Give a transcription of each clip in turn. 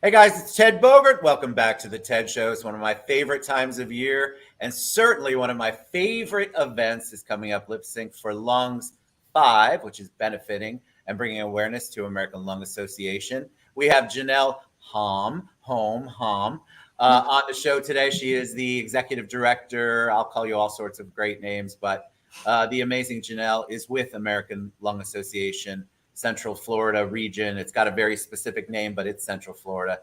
Hey guys, it's Ted Bogert. Welcome back to the TED Show. It's one of my favorite times of year, and certainly one of my favorite events is coming up, Lip Sync for Lungs 5, which is benefiting and bringing awareness to American Lung Association. We have Janelle Hom, on the show today. She is the executive director. I'll call you all sorts of great names, but the amazing Janelle is with American Lung Association Central Florida region. It's got a very specific name, but it's Central Florida.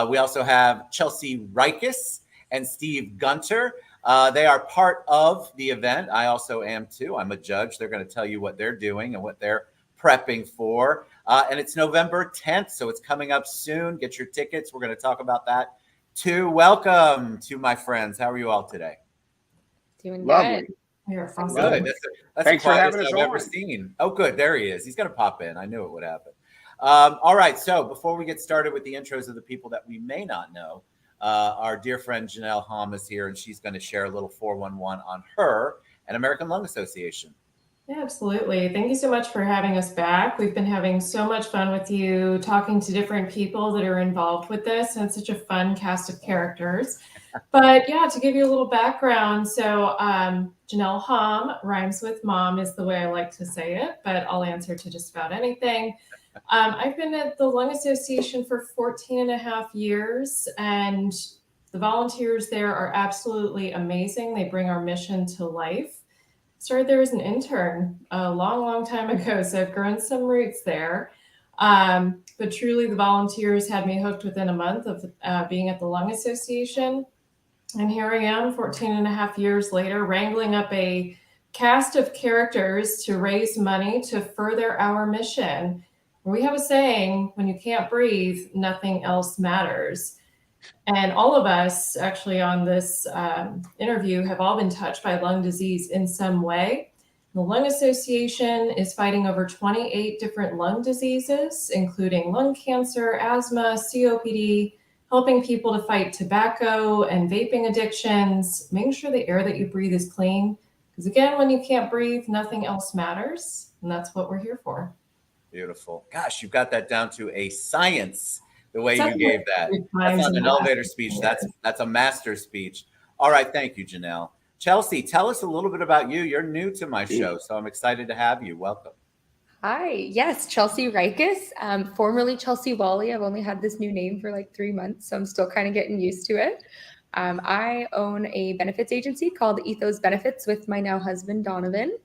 We also have Chelsea Ryckis and Steve Gunter. They are part of the event. I also am too. I'm a judge. They're going to tell you what they're doing and what they're prepping for. And it's November 10th, so it's coming up soon. Get your tickets. We're going to talk about that too. Welcome to my friends. How are you all today? Doing Lovely. good. Good. That's Thanks the for having quietest us I've ever on. seen. Oh, good. There he is. He's going to pop in. I knew it would happen. All right. So before we get started with the intros of the people that we may not know, our dear friend Janelle Hom is here, and she's going to share a little 411 on her and American Lung Association. Yeah, absolutely. Thank you so much for having us back. We've been having so much fun with you, talking to different people that are involved with this, and it's such a fun cast of characters. But yeah, to give you a little background, so Janelle Hom rhymes with mom is the way I like to say it, but I'll answer to just about anything. I've been at the Lung Association for 14 and a half years, and the volunteers there are absolutely amazing. They bring our mission to life. Started there as an intern a long time ago, so I've grown some roots there. But truly, the volunteers had me hooked within a month of being at the Lung Association. And here I am, 14 and a half years later, wrangling up a cast of characters to raise money to further our mission. We have a saying, when you can't breathe, nothing else matters. And all of us actually on this interview have all been touched by lung disease in some way. The Lung Association is fighting over 28 different lung diseases, including lung cancer, asthma, COPD, helping people to fight tobacco and vaping addictions, making sure the air that you breathe is clean. Because again, when you can't breathe, nothing else matters. And that's what we're here for. Beautiful. Gosh, you've got that down to a science, the way you gave that. That's not an elevator speech. That's a master speech. All right. Thank you, Janelle. Chelsea, tell us a little bit about you. You're new to my show, so I'm excited to have you. Welcome. Hi. Yes, Chelsea Ryckis, formerly Chelsea Wally. I've only had this new name for like 3 months, so I'm still kind of getting used to it. I own a benefits agency called Ethos Benefits with my now husband, Donovan.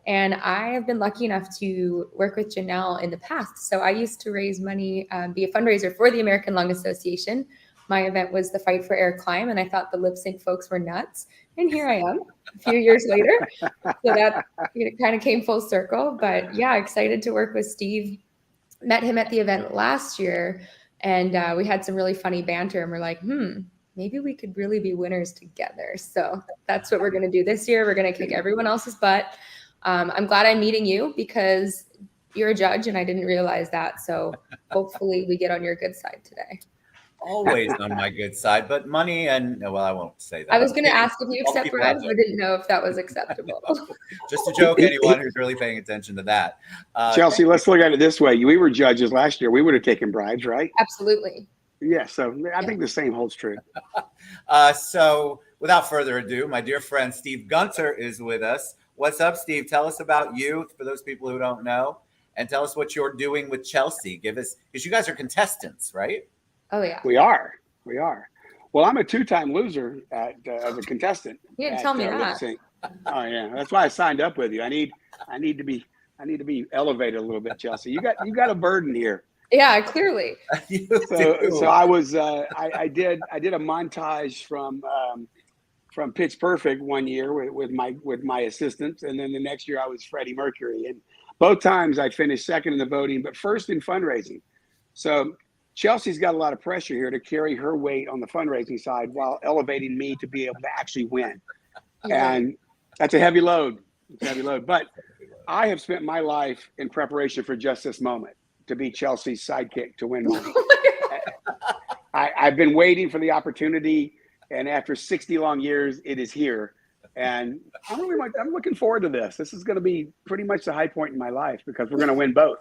And I have been lucky enough to work with Janelle in the past. So I used to raise money, be a fundraiser for the American Lung Association. My event was the Fight for Air Climb, and I thought the lip sync folks were nuts. And here I am a few years later. So that kind of came full circle. But yeah, excited to work with Steve. Met him at the event last year, and we had some really funny banter. And we're like, maybe we could really be winners together. So that's what we're going to do this year. We're going to kick everyone else's butt. I'm glad I'm meeting you because you're a judge and I didn't realize that. So hopefully we get on your good side today. Always on my good side, but money and, well, I won't say that. I was going to ask if you accept bribes, but I didn't know if that was acceptable. Just a joke, anyone who's really paying attention to that. Chelsea, let's look at it this way. We were judges last year. We would have taken bribes, right? Absolutely. Yeah, so I think the same holds true. So without further ado, my dear friend Steve Gunter is with us. What's up, Steve? Tell us about you for those people who don't know, and tell us what you're doing with Chelsea. Give us, because you guys are contestants, right? Oh, yeah. We are. Well, I'm a 2-time loser as a contestant. You didn't tell me that. Oh yeah, that's why I signed up with you. I need to be elevated a little bit, Chelsea. You got a burden here. Yeah, clearly. So I was I did a montage from Pitch Perfect one year with my assistants, and then the next year I was Freddie Mercury, and both times I finished second in the voting, but first in fundraising. So Chelsea's got a lot of pressure here to carry her weight on the fundraising side while elevating me to be able to actually win, and that's a heavy load. But I have spent my life in preparation for just this moment to be Chelsea's sidekick to win money. I've been waiting for the opportunity. And after 60 long years, it is here. And I'm looking forward to this. This is going to be pretty much the high point in my life because we're going to win both.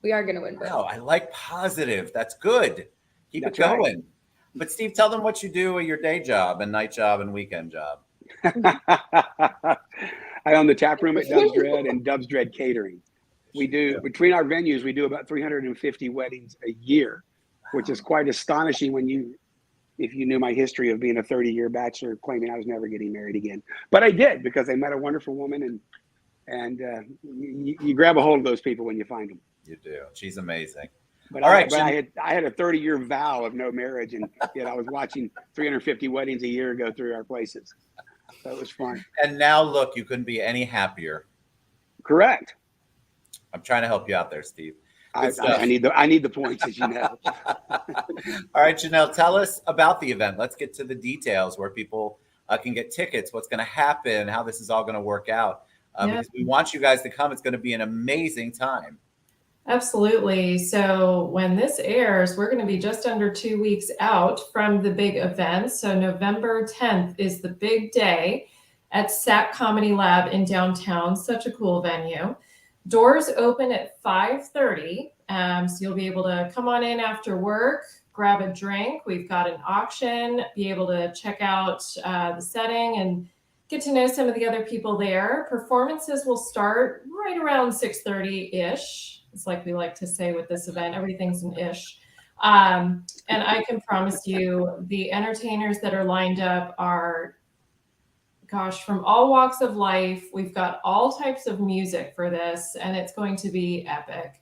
We are going to win both. Wow, I like positive. That's good. Keep That's it going. But Steve, tell them what you do at your day job and night job and weekend job. I own the tap room at Dubsdread and Dubsdread Catering. We do, between our venues, we do about 350 weddings a year, which is quite astonishing if you knew my history of being a 30-year bachelor claiming I was never getting married again. But I did, because I met a wonderful woman, and you grab a hold of those people when you find them. You do. She's amazing. But All right, I had a 30-year vow of no marriage, and yet I was watching 350 weddings a year go through our places. So it was fun. And now look, you couldn't be any happier. Correct. I'm trying to help you out there, Steve. I need the points, as you know. All right, Janelle, tell us about the event. Let's get to the details, where people can get tickets, what's going to happen, how this is all going to work out. Because we want you guys to come. It's going to be an amazing time. Absolutely. So when this airs, we're going to be just under 2 weeks out from the big event. So November 10th is the big day at SAC Comedy Lab in downtown. Such a cool venue. Doors open at 5:30. So you'll be able to come on in after work, grab a drink. We've got an auction, be able to check out the setting and get to know some of the other people there. Performances will start right around 6:30-ish. It's like we like to say with this event, everything's an ish. And I can promise you the entertainers that are lined up are, gosh, from all walks of life. We've got all types of music for this, and it's going to be epic.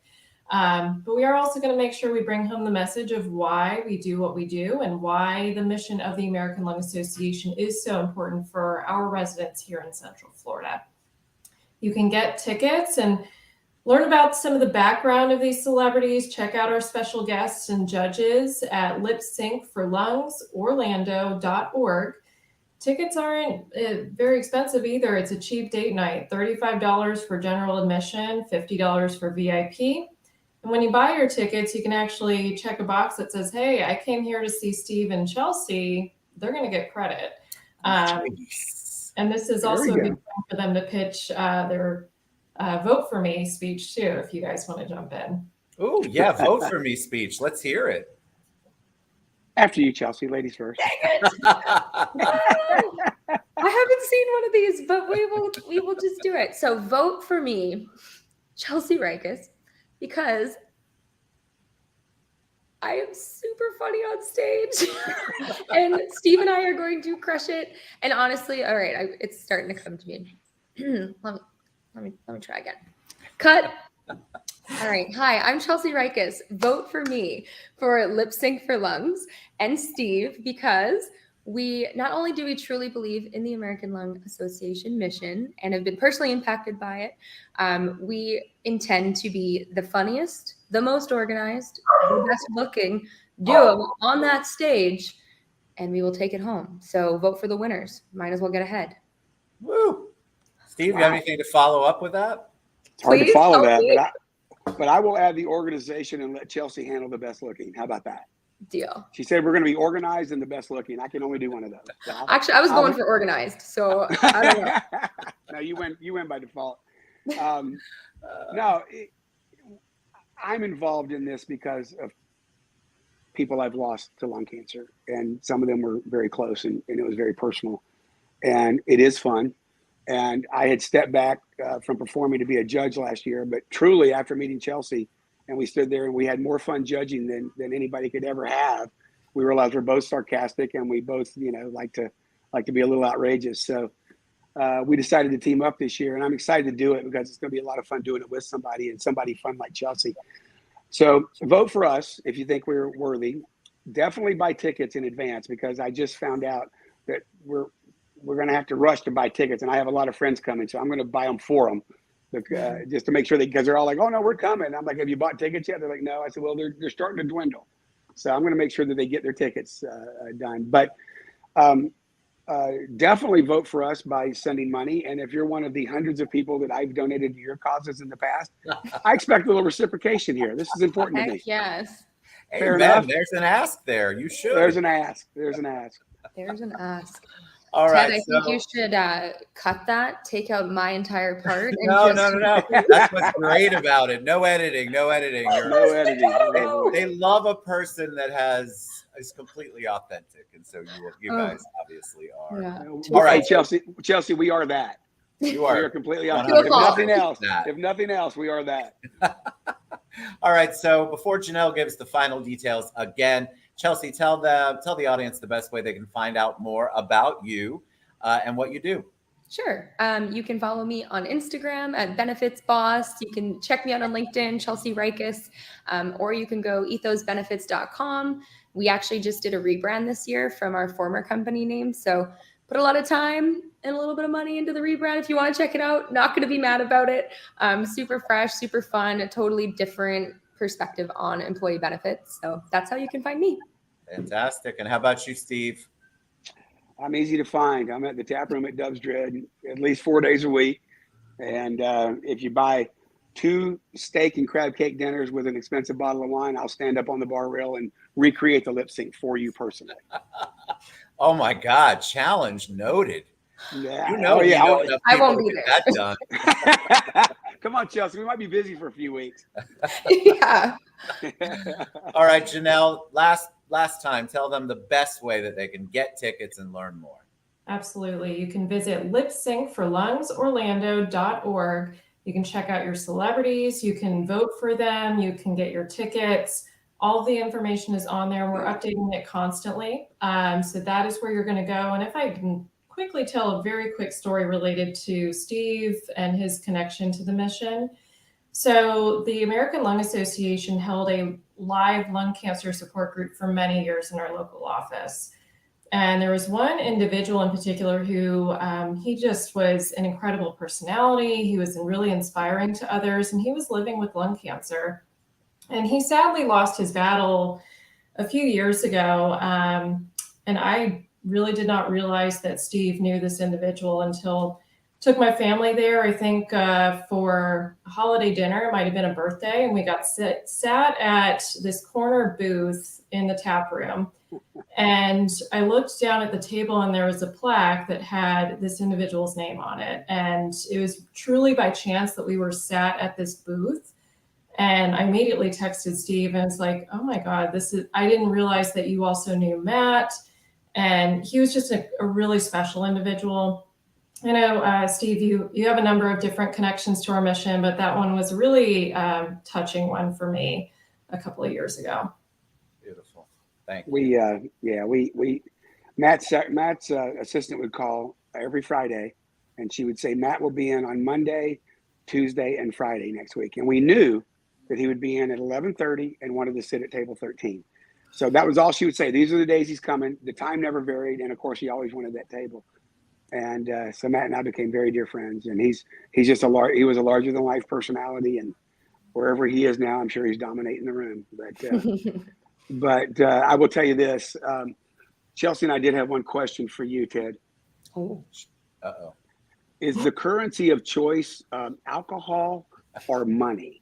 But we are also going to make sure we bring home the message of why we do what we do and why the mission of the American Lung Association is so important for our residents here in Central Florida. You can get tickets and learn about some of the background of these celebrities. Check out our special guests and judges at lipsyncforlungsorlando.org. Tickets aren't very expensive either. It's a cheap date night, $35 for general admission, $50 for VIP. And when you buy your tickets, you can actually check a box that says, hey, I came here to see Steve and Chelsea. They're going to get credit. And this is also a good time for them to pitch their Vote For Me speech too, if you guys want to jump in. Oh, yeah, Vote For Me speech. Let's hear it. After you, Chelsea. Ladies first. I haven't seen one of these, but we will just do it. So vote for me, Chelsea Ryckis, because I am super funny on stage, and Steve and I are going to crush it. And honestly, all right, it's starting to come to me. Let me try again. Cut. All right. Hi, I'm Chelsea Ryckis. Vote for me for Lip Sync for Lungs and Steve, because not only do we truly believe in the American Lung Association mission and have been personally impacted by it, we intend to be the funniest, the most organized, the best looking duo on that stage, and we will take it home. So vote for the winners. Might as well get ahead. Woo. Steve, you have anything to follow up with that? It's hard to follow that, but I will add the organization and let Chelsea handle the best looking. How about that? Deal. She said we're going to be organized and the best looking. I can only do one of those. So actually, I was going for organized, so I don't know. No, you went by default. I'm involved in this because of people I've lost to lung cancer, and some of them were very close, and it was very personal, and it is fun. And I had stepped back from performing to be a judge last year, but truly after meeting Chelsea, and we stood there and we had more fun judging than anybody could ever have. We realized we're both sarcastic and we both, like to be a little outrageous. So we decided to team up this year, and I'm excited to do it because it's going to be a lot of fun doing it with somebody, and somebody fun like Chelsea. So vote for us if you think we're worthy. Definitely buy tickets in advance, because I just found out that we're going to have to rush to buy tickets, and I have a lot of friends coming, so I'm going to buy them for them. Just to make sure because they're all like, oh no, we're coming. I'm like, have you bought tickets yet? They're like, no. I said, well, they're starting to dwindle. So I'm going to make sure that they get their tickets done. But definitely vote for us by sending money. And if you're one of the hundreds of people that I've donated to your causes in the past, I expect a little reciprocation here. This is important to me. Yes. Fair enough. There's an ask there. You should. There's an ask. There's an ask. All Ted, right. I think you should cut that, take out my entire part. And No. That's what's great about it. No editing. No editing. They love a person that is completely authentic, and so you guys obviously are. Yeah. All right, Chelsea, we are that. You We are are completely 100% honest. that. If nothing else, we are that. All right. So before Janelle gives the final details again, Chelsea, tell the audience the best way they can find out more about you and what you do. Sure. You can follow me on Instagram at Benefits Boss. You can check me out on LinkedIn, Chelsea Ryckis, or you can go ethosbenefits.com. We actually just did a rebrand this year from our former company name. So put a lot of time and a little bit of money into the rebrand. If you want to check it out, not going to be mad about it. Super fresh, super fun, a totally different perspective on employee benefits. So that's how you can find me. Fantastic. And how about you, Steve? I'm easy to find. I'm at the tap room at Dubsdread at least 4 days a week. And if you buy 2 steak and crab cake dinners with an expensive bottle of wine, I'll stand up on the bar rail and recreate the lip sync for you personally. Oh my God. Challenge noted. Yeah. You know, I won't be there. That done. Come on, Chelsea. We might be busy for a few weeks. Yeah. All right, Janelle, last time, tell them the best way that they can get tickets and learn more. Absolutely. You can visit lipsyncforlungsorlando.org. You can check out your celebrities. You can vote for them. You can get your tickets. All the information is on there. We're updating it constantly. So that is where you're going to go. And if I can quickly tell a very quick story related to Steve and his connection to the mission. So the American Lung Association held a live lung cancer support group for many years in our local office. And there was one individual in particular who he just was an incredible personality. He was really inspiring to others, and he was living with lung cancer. And he sadly lost his battle a few years ago. And I really did not realize that Steve knew this individual until took my family there, I think, for a holiday dinner. It might have been a birthday, and we got sat at this corner booth in the tap room. And I looked down at the table, and there was a plaque that had this individual's name on it. And it was truly by chance that we were sat at this booth. And I immediately texted Steve and was like, oh my God, I didn't realize that you also knew Matt. And he was just a really special individual. I know, Steve, you have a number of different connections to our mission, but that one was a really touching one for me a couple of years ago. Beautiful. Thank you. Matt's assistant would call every Friday, and she would say, Matt will be in on Monday, Tuesday, and Friday next week. And we knew that he would be in at 11:30 and wanted to sit at table 13. So that was all she would say. These are the days he's coming. The time never varied. And of course, he always wanted that table. And so Matt and I became very dear friends. And he's just he was a larger than life personality. And wherever he is now, I'm sure he's dominating the room. But I will tell you this, Chelsea and I did have one question for you, Ted. Oh. Uh-oh. Is the currency of choice alcohol or money?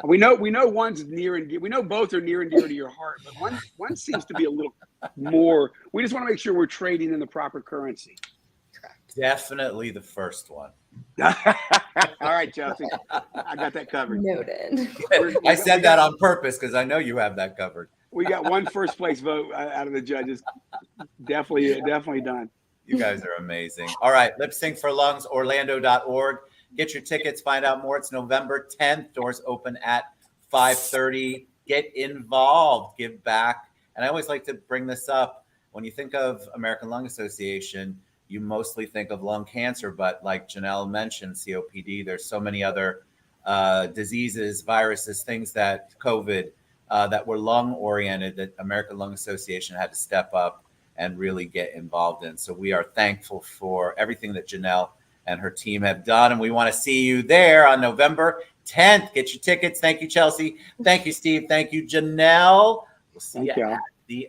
We know one's near and dear. We know both are near and dear to your heart, but one seems to be a little more. We just want to make sure we're trading in the proper currency. Definitely the first one. All right, Chelsea, I got that covered. Noted. I said that on purpose because I know you have that covered. We got one first place vote out of the judges. Definitely done. You guys are amazing. All right, lipsyncforlungsorlando.org. Get your tickets. Find out more. It's November 10th. Doors open at 5:30. Get involved. Give back. And I always like to bring this up. When you think of American Lung Association, you mostly think of lung cancer. But like Janelle mentioned, COPD, there's so many other diseases, viruses, things that COVID that were lung-oriented that American Lung Association had to step up and really get involved in. So we are thankful for everything that Janelle and her team have done. And we want to see you there on November 10th. Get your tickets. Thank you, Chelsea. Thank you, Steve. Thank you, Janelle. We'll see you at the